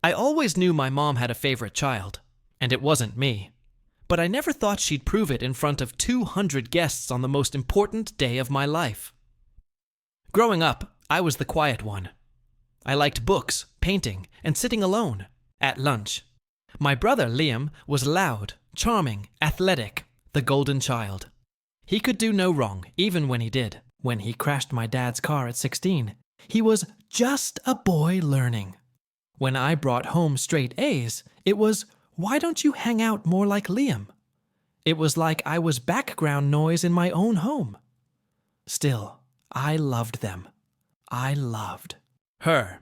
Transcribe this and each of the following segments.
I always knew my mom had a favorite child, and it wasn't me. But I never thought she'd prove it in front of 200 guests on the most important day of my life. Growing up, I was the quiet one. I liked books, painting, and sitting alone at lunch. My brother, Liam, was loud, charming, athletic, the golden child. He could do no wrong, even when he did. When he crashed my dad's car at 16, he was just a boy learning. When I brought home straight A's, it was, "Why don't you hang out more like Liam?" It was like I was background noise in my own home. Still, I loved them. I loved her.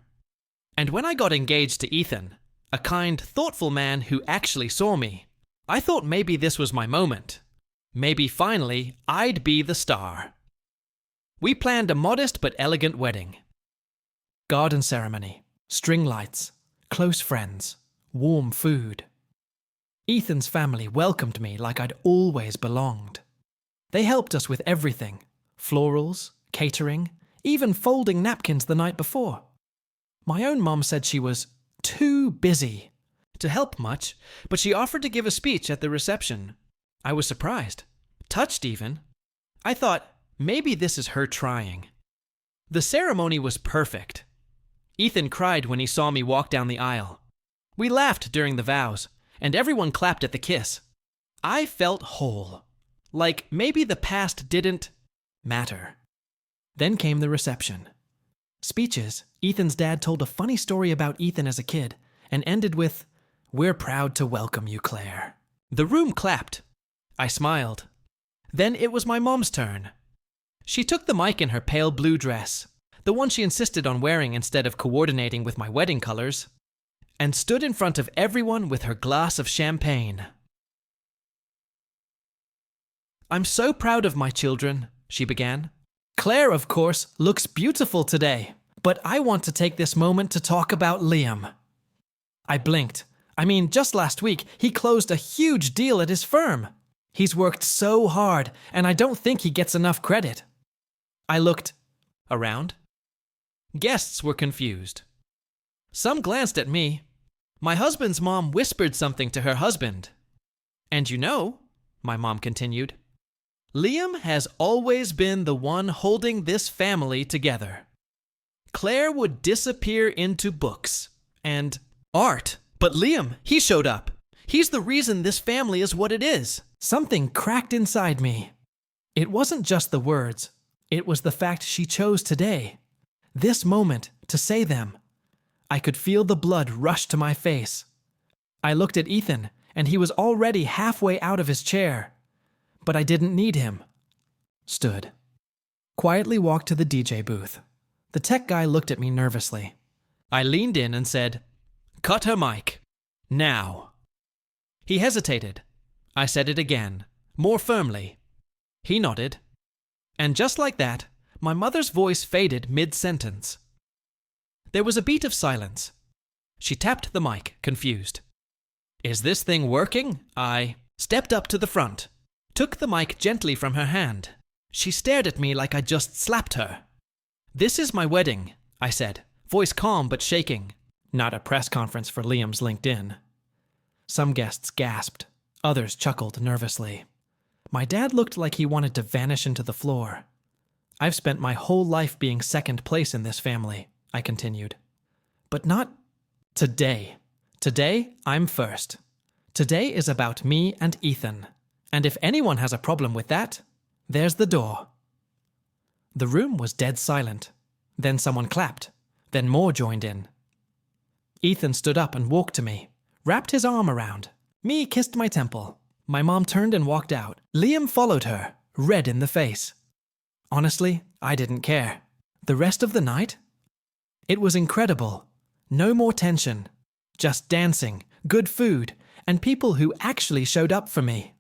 And when I got engaged to Ethan, a kind, thoughtful man who actually saw me, I thought maybe this was my moment. Maybe finally I'd be the star. We planned a modest but elegant wedding. Garden ceremony, string lights, close friends, warm food. Ethan's family welcomed me like I'd always belonged. They helped us with everything: florals, catering, even folding napkins the night before. My own mom said she was too busy to help much, but she offered to give a speech at the reception. I was surprised, touched even. I thought, maybe this is her trying. The ceremony was perfect. Ethan cried when he saw me walk down the aisle. We laughed during the vows, and everyone clapped at the kiss. I felt whole, like maybe the past didn't matter. Then came the reception. Speeches. Ethan's dad told a funny story about Ethan as a kid and ended with, "We're proud to welcome you, Claire." The room clapped. I smiled. Then it was my mom's turn. She took the mic in her pale blue dress, the one she insisted on wearing instead of coordinating with my wedding colors, and stood in front of everyone with her glass of champagne. "I'm so proud of my children," she began. "Claire, of course, looks beautiful today, but I want to take this moment to talk about Liam." I blinked. Just last week, he closed a huge deal at his firm. He's worked so hard, and I don't think he gets enough credit. I looked around. Guests were confused. Some glanced at me. My husband's mom whispered something to her husband. "And you know," my mom continued, "Liam has always been the one holding this family together. Claire would disappear into books and art, but Liam, he showed up. He's the reason this family is what it is." Something cracked inside me. It wasn't just the words. It was the fact she chose today, this moment, to say them. I could feel the blood rush to my face. I looked at Ethan, and he was already halfway out of his chair. But I didn't need him. Stood. Quietly walked to the DJ booth. The tech guy looked at me nervously. I leaned in and said, "Cut her mic. Now." He hesitated. I said it again, more firmly. He nodded. And just like that, my mother's voice faded mid-sentence. There was a beat of silence. She tapped the mic, confused. "Is this thing working?" I stepped up to the front, took the mic gently from her hand. She stared at me like I'd just slapped her. "This is my wedding," I said, voice calm but shaking. Not a press conference for Liam's LinkedIn. Some guests gasped. Others chuckled nervously. My dad looked like he wanted to vanish into the floor. "I've spent my whole life being second place in this family," I continued. "But not today. Today, I'm first. Today is about me and Ethan. And if anyone has a problem with that, there's the door." The room was dead silent. Then someone clapped. Then more joined in. Ethan stood up and walked to me, wrapped his arm around. Me kissed my temple. My mom turned and walked out. Liam followed her, red in the face. Honestly, I didn't care. The rest of the night? It was incredible. No more tension. Just dancing, good food, and people who actually showed up for me.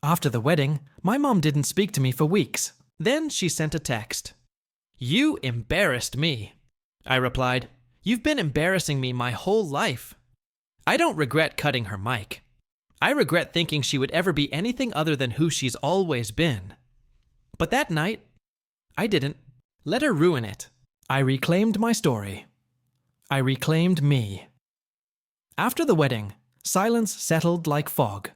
After the wedding, my mom didn't speak to me for weeks. Then she sent a text. "You embarrassed me," I replied. "You've been embarrassing me my whole life." I don't regret cutting her mic. I regret thinking she would ever be anything other than who she's always been. But that night, I didn't let her ruin it. I reclaimed my story. I reclaimed me. After the wedding, silence settled like fog.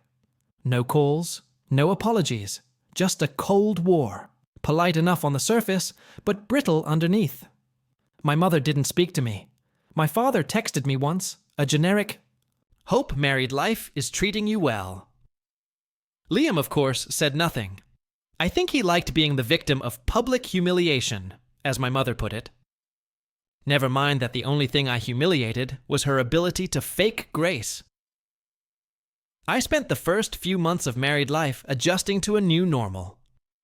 No calls, no apologies, just a cold war, polite enough on the surface, but brittle underneath. My mother didn't speak to me. My father texted me once, a generic, "Hope married life is treating you well." Liam, of course, said nothing. I think he liked being the victim of public humiliation, as my mother put it. Never mind that the only thing I humiliated was her ability to fake grace. I spent the first few months of married life adjusting to a new normal.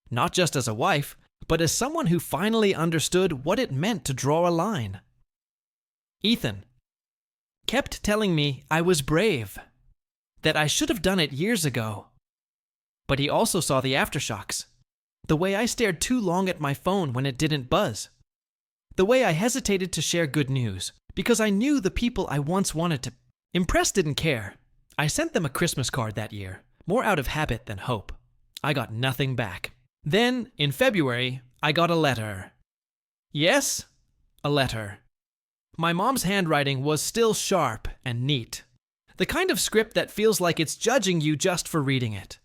Not just as a wife, but as someone who finally understood what it meant to draw a line. Ethan kept telling me I was brave, that I should have done it years ago. But he also saw the aftershocks. The way I stared too long at my phone when it didn't buzz. The way I hesitated to share good news because I knew the people I once wanted to impress didn't care. I sent them a Christmas card that year, more out of habit than hope. I got nothing back. Then, in February, I got a letter. Yes, a letter. My mom's handwriting was still sharp and neat. The kind of script that feels like it's judging you just for reading it.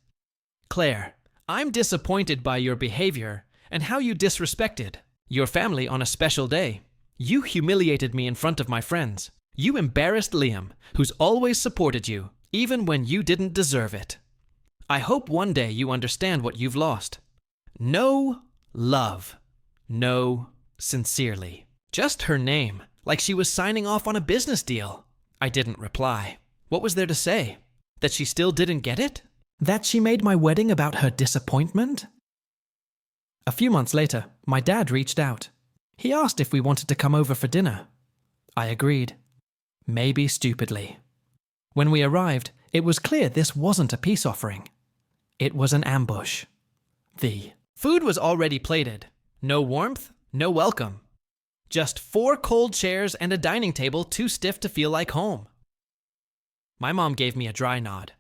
Claire, I'm disappointed by your behavior and how you disrespected your family on a special day. You humiliated me in front of my friends. You embarrassed Liam, who's always supported you, even when you didn't deserve it. I hope one day you understand what you've lost. No love. No sincerely. Just her name, like she was signing off on a business deal. I didn't reply. What was there to say? That she still didn't get it? That she made my wedding about her disappointment? A few months later, my dad reached out. He asked if we wanted to come over for dinner. I agreed. Maybe stupidly. When we arrived, it was clear this wasn't a peace offering. It was an ambush. The food was already plated. No warmth, no welcome. Just 4 cold chairs and a dining table too stiff to feel like home. My mom gave me a dry nod.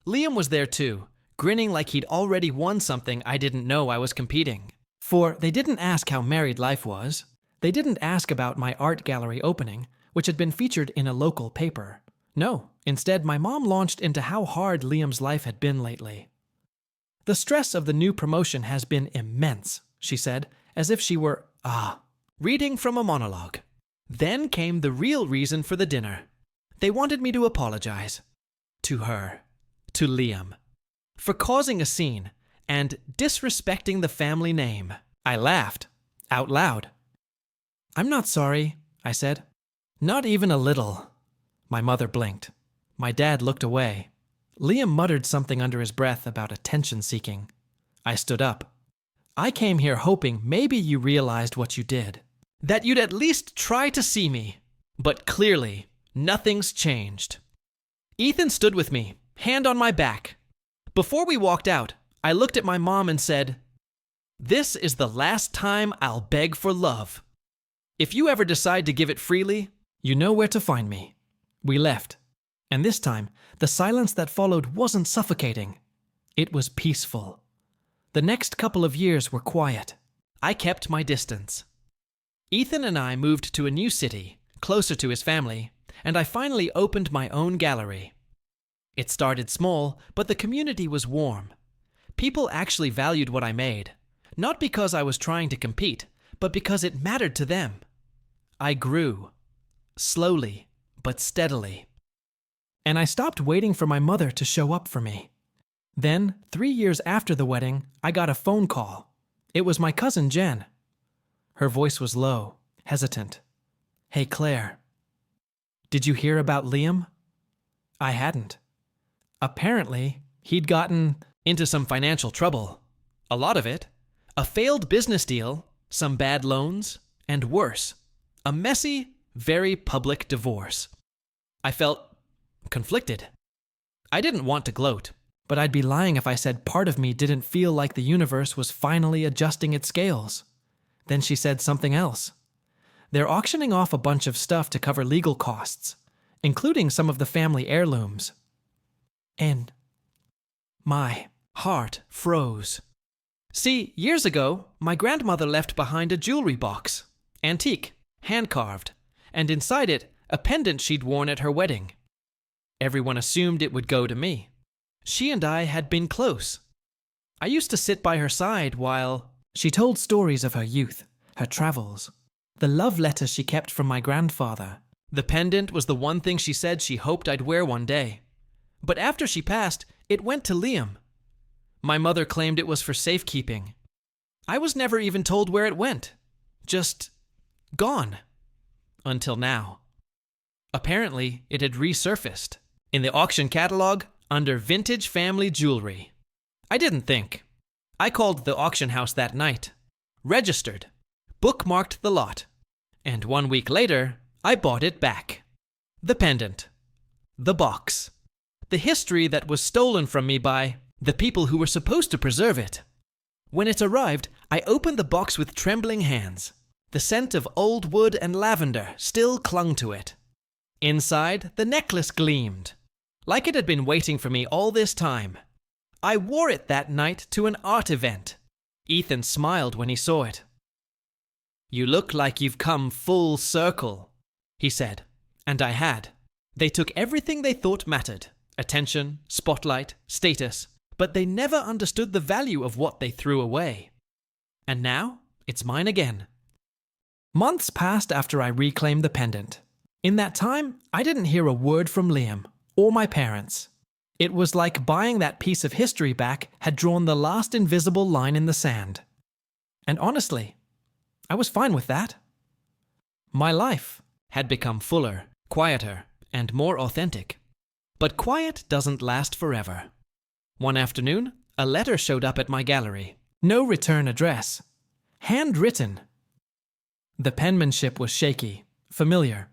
Liam was there too, grinning like he'd already won something I didn't know I was competing. For they didn't ask how married life was. They didn't ask about my art gallery opening, which had been featured in a local paper. No, instead my mom launched into how hard Liam's life had been lately. The stress of the new promotion has been immense, she said, as if she were, reading from a monologue. Then came the real reason for the dinner. They wanted me to apologize. To her. To Liam. For causing a scene and disrespecting the family name. I laughed. Out loud. I'm not sorry, I said. Not even a little. My mother blinked. My dad looked away. Liam muttered something under his breath about attention-seeking. I stood up. I came here hoping maybe you realized what you did. That you'd at least try to see me. But clearly, nothing's changed. Ethan stood with me, hand on my back. Before we walked out, I looked at my mom and said, "This is the last time I'll beg for love. If you ever decide to give it freely, you know where to find me." We left. And this time, the silence that followed wasn't suffocating. It was peaceful. The next couple of years were quiet. I kept my distance. Ethan and I moved to a new city, closer to his family, and I finally opened my own gallery. It started small, but the community was warm. People actually valued what I made, not because I was trying to compete, but because it mattered to them. I grew, slowly but steadily. And I stopped waiting for my mother to show up for me. Then, 3 years after the wedding, I got a phone call. It was my cousin Jen. Her voice was low, hesitant. "Hey, Claire. Did you hear about Liam?" I hadn't. Apparently, he'd gotten into some financial trouble. A lot of it. A failed business deal, some bad loans, and worse, a messy, very public divorce. I felt conflicted. I didn't want to gloat, but I'd be lying if I said part of me didn't feel like the universe was finally adjusting its scales. Then she said something else. They're auctioning off a bunch of stuff to cover legal costs, including some of the family heirlooms. And my heart froze. See, years ago, my grandmother left behind a jewelry box, antique, hand-carved, and inside it, a pendant she'd worn at her wedding. Everyone assumed it would go to me. She and I had been close. I used to sit by her side while she told stories of her youth, her travels, the love letters she kept from my grandfather. The pendant was the one thing she said she hoped I'd wear one day. But after she passed, it went to Liam. My mother claimed it was for safekeeping. I was never even told where it went. Just gone. Until now. Apparently, it had resurfaced in the auction catalog under vintage family jewelry. I didn't think. I called the auction house that night, registered, bookmarked the lot, and 1 week later, I bought it back. The pendant. The box. The history that was stolen from me by the people who were supposed to preserve it. When it arrived, I opened the box with trembling hands. The scent of old wood and lavender still clung to it. Inside, the necklace gleamed, like it had been waiting for me all this time. I wore it that night to an art event. Ethan smiled when he saw it. "You look like you've come full circle," he said, and I had. They took everything they thought mattered, attention, spotlight, status, but they never understood the value of what they threw away. And now, it's mine again. Months passed after I reclaimed the pendant. In that time, I didn't hear a word from Liam or my parents. It was like buying that piece of history back had drawn the last invisible line in the sand. And honestly, I was fine with that. My life had become fuller, quieter, and more authentic. But quiet doesn't last forever. One afternoon, a letter showed up at my gallery. No return address. Handwritten. The penmanship was shaky, familiar.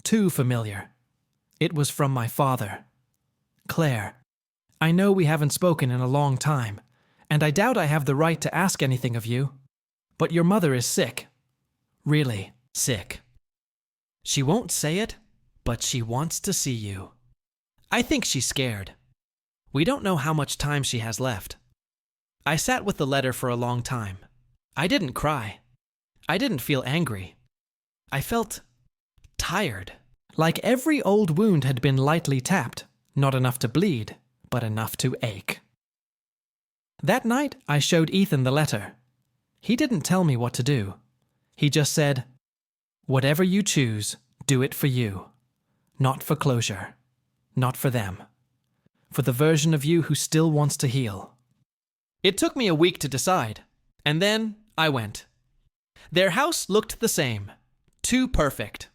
Too familiar. It was from my father. "Claire, I know we haven't spoken in a long time, and I doubt I have the right to ask anything of you, but your mother is sick. Really sick. She won't say it, but she wants to see you. I think she's scared. We don't know how much time she has left." I sat with the letter for a long time. I didn't cry. I didn't feel angry. I felt tired, like every old wound had been lightly tapped, not enough to bleed, but enough to ache. That night, I showed Ethan the letter. He didn't tell me what to do. He just said, "Whatever you choose, do it for you. Not for closure. Not for them. For the version of you who still wants to heal." It took me a week to decide, and then I went. Their house looked the same. Too perfect.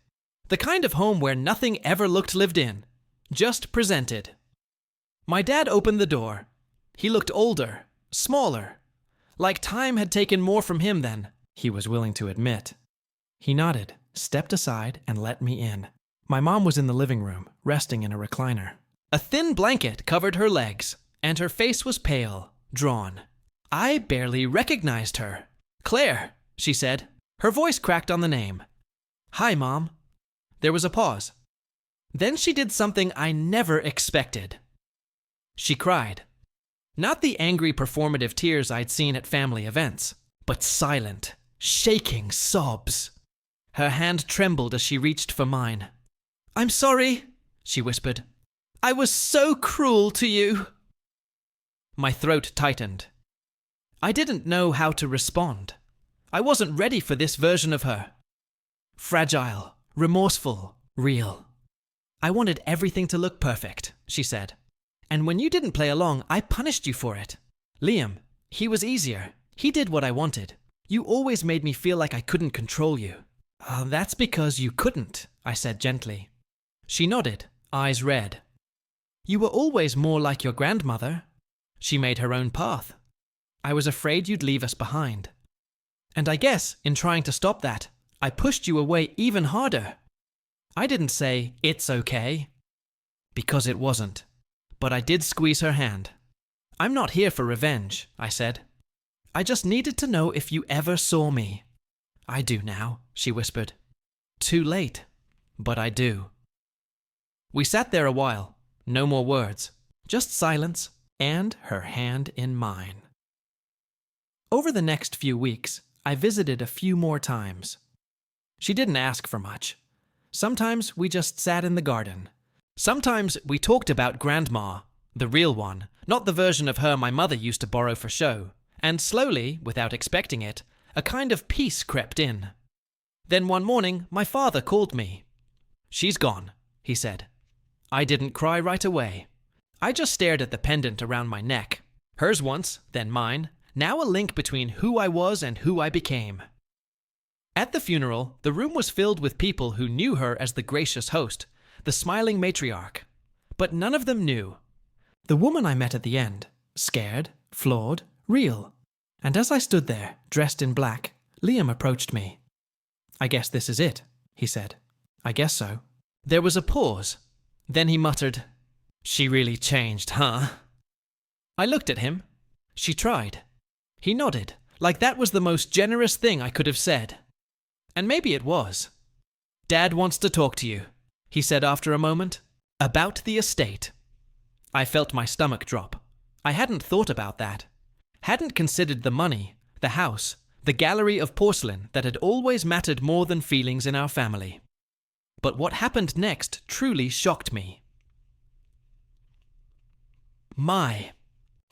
The kind of home where nothing ever looked lived in, just presented. My dad opened the door. He looked older, smaller, like time had taken more from him than he was willing to admit. He nodded, stepped aside, and let me in. My mom was in the living room, resting in a recliner. A thin blanket covered her legs, and her face was pale, drawn. I barely recognized her. "Claire," she said. Her voice cracked on the name. "Hi, Mom." There was a pause. Then she did something I never expected. She cried. Not the angry performative tears I'd seen at family events, but silent, shaking sobs. Her hand trembled as she reached for mine. "I'm sorry," she whispered. "I was so cruel to you." My throat tightened. I didn't know how to respond. I wasn't ready for this version of her. Fragile, remorseful, real. "I wanted everything to look perfect," she said. "And when you didn't play along, I punished you for it. Liam, he was easier. He did what I wanted. You always made me feel like I couldn't control you." "That's because you couldn't," I said gently. She nodded, eyes red. "You were always more like your grandmother. She made her own path. I was afraid you'd leave us behind. And I guess, in trying to stop that, I pushed you away even harder. I didn't say, 'It's okay,' because it wasn't. But I did squeeze her hand. 'I'm not here for revenge,' I said. 'I just needed to know if you ever saw me.' 'I do now,' she whispered. 'Too late, but I do.' We sat there a while, no more words, just silence and her hand in mine. Over the next few weeks, I visited a few more times. She didn't ask for much. Sometimes we just sat in the garden, Sometimes we talked about Grandma, the real one, not the version of her my mother used to borrow for show, and slowly, without expecting it, a kind of peace crept in. Then one morning, my father called me. "She's gone," he said. I didn't cry right away. I just stared at the pendant around my neck. Hers once, then mine, now a link between who I was and who I became. At the funeral, the room was filled with people who knew her as the gracious host, the smiling matriarch. But none of them knew. The woman I met at the end, scared, flawed, real. And as I stood there, dressed in black, Liam approached me. "I guess this is it," he said. "I guess so." There was a pause. Then he muttered, "She really changed, huh?" I looked at him. "She tried." He nodded, like that was the most generous thing I could have said. And maybe it was. "Dad wants to talk to you," he said after a moment. "About the estate." I felt my stomach drop. I hadn't thought about that. Hadn't considered the money, the house, the gallery of porcelain that had always mattered more than feelings in our family. But what happened next truly shocked me.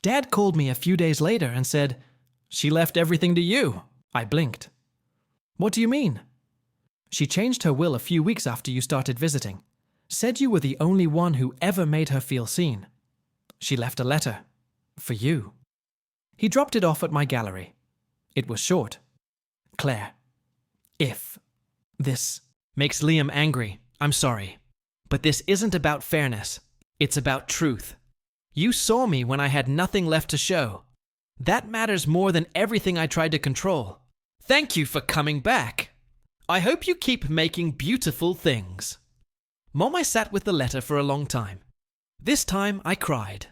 Dad called me a few days later and said, "She left everything to you." I blinked. "What do you mean?" "She changed her will a few weeks after you started visiting. Said you were the only one who ever made her feel seen. She left a letter. For you." He dropped it off at my gallery. It was short. "Claire, if this makes Liam angry, I'm sorry. But this isn't about fairness. It's about truth. You saw me when I had nothing left to show. That matters more than everything I tried to control. Thank you for coming back. I hope you keep making beautiful things." Mom sat with the letter for a long time. This time I cried.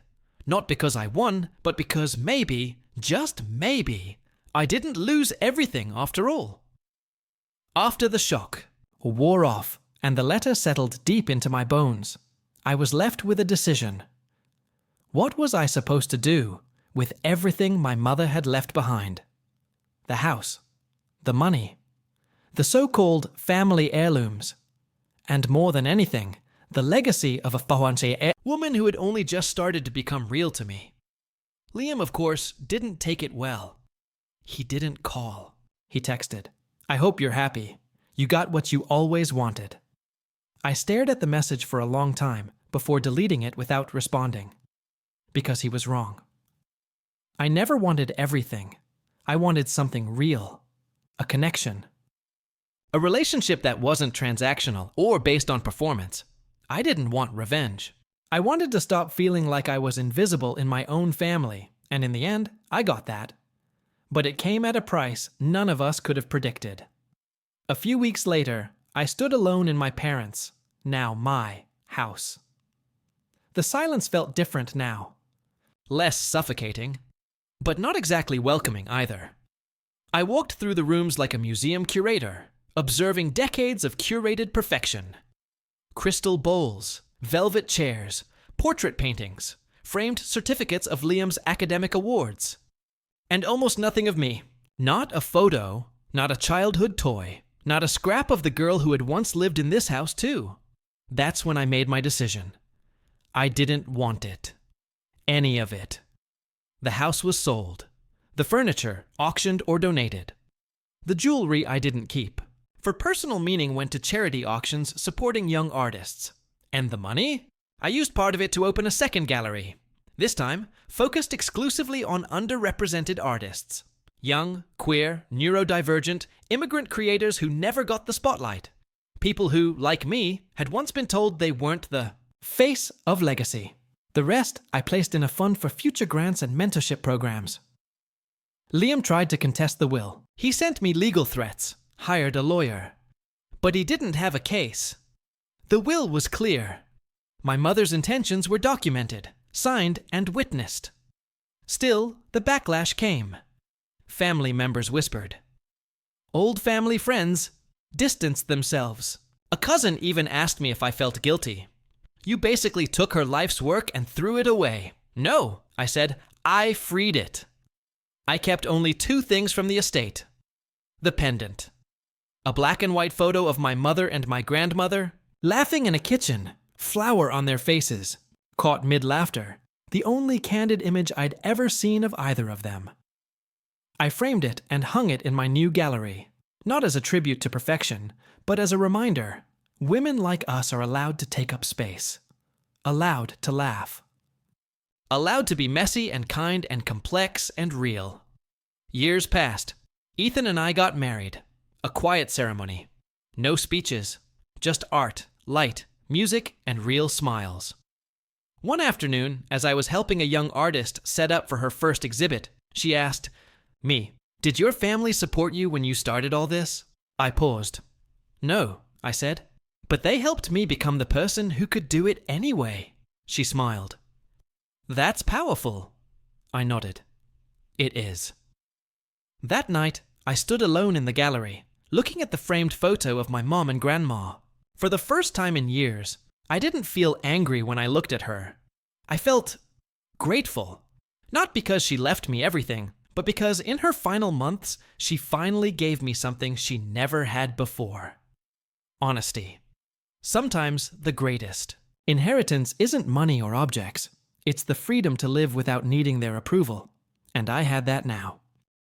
Not because I won, but because maybe, just maybe, I didn't lose everything after all. After the shock wore off and the letter settled deep into my bones, I was left with a decision. What was I supposed to do with everything my mother had left behind? The house, the money, the so-called family heirlooms, and more than anything, the legacy of a woman who had only just started to become real to me. Liam, of course, didn't take it well. He didn't call. He texted, "I hope you're happy. You got what you always wanted." I stared at the message for a long time before deleting it without responding. Because he was wrong. I never wanted everything. I wanted something real. A connection. A relationship that wasn't transactional or based on performance. I didn't want revenge. I wanted to stop feeling like I was invisible in my own family, and in the end, I got that. But it came at a price none of us could have predicted. A few weeks later, I stood alone in my parents', now my, house. The silence felt different now. Less suffocating, but not exactly welcoming either. I walked through the rooms like a museum curator, observing decades of curated perfection. Crystal bowls, velvet chairs, portrait paintings, framed certificates of Liam's academic awards. And almost nothing of me. Not a photo, not a childhood toy, not a scrap of the girl who had once lived in this house too. That's when I made my decision. I didn't want it. Any of it. The house was sold. The furniture auctioned or donated. The jewelry I didn't keep. For personal meaning went to charity auctions supporting young artists. And the money? I used part of it to open a second gallery. This time, focused exclusively on underrepresented artists. Young, queer, neurodivergent, immigrant creators who never got the spotlight. People who, like me, had once been told they weren't the face of legacy. The rest I placed in a fund for future grants and mentorship programs. Liam tried to contest the will. He sent me legal threats, hired a lawyer. But he didn't have a case. The will was clear. My mother's intentions were documented, signed, and witnessed. Still, the backlash came. Family members whispered. Old family friends distanced themselves. A cousin even asked me if I felt guilty. "You basically took her life's work and threw it away." "No," I said, "I freed it." I kept only 2 things from the estate. The pendant. A black and white photo of my mother and my grandmother, laughing in a kitchen, flour on their faces, caught mid-laughter, the only candid image I'd ever seen of either of them. I framed it and hung it in my new gallery, not as a tribute to perfection, but as a reminder, women like us are allowed to take up space, allowed to laugh, allowed to be messy and kind and complex and real. Years passed. Ethan and I got married. A quiet ceremony. No speeches. Just art, light, music, and real smiles. One afternoon, as I was helping a young artist set up for her first exhibit, she asked, "Me, did your family support you when you started all this?" I paused. "No," I said. "But they helped me become the person who could do it anyway." She smiled. "That's powerful." I nodded. "It is." That night, I stood alone in the gallery, looking at the framed photo of my mom and grandma. For the first time in years, I didn't feel angry when I looked at her. I felt grateful. Not because she left me everything, but because in her final months, she finally gave me something she never had before. Honesty. Sometimes the greatest. Inheritance isn't money or objects. It's the freedom to live without needing their approval. And I had that now.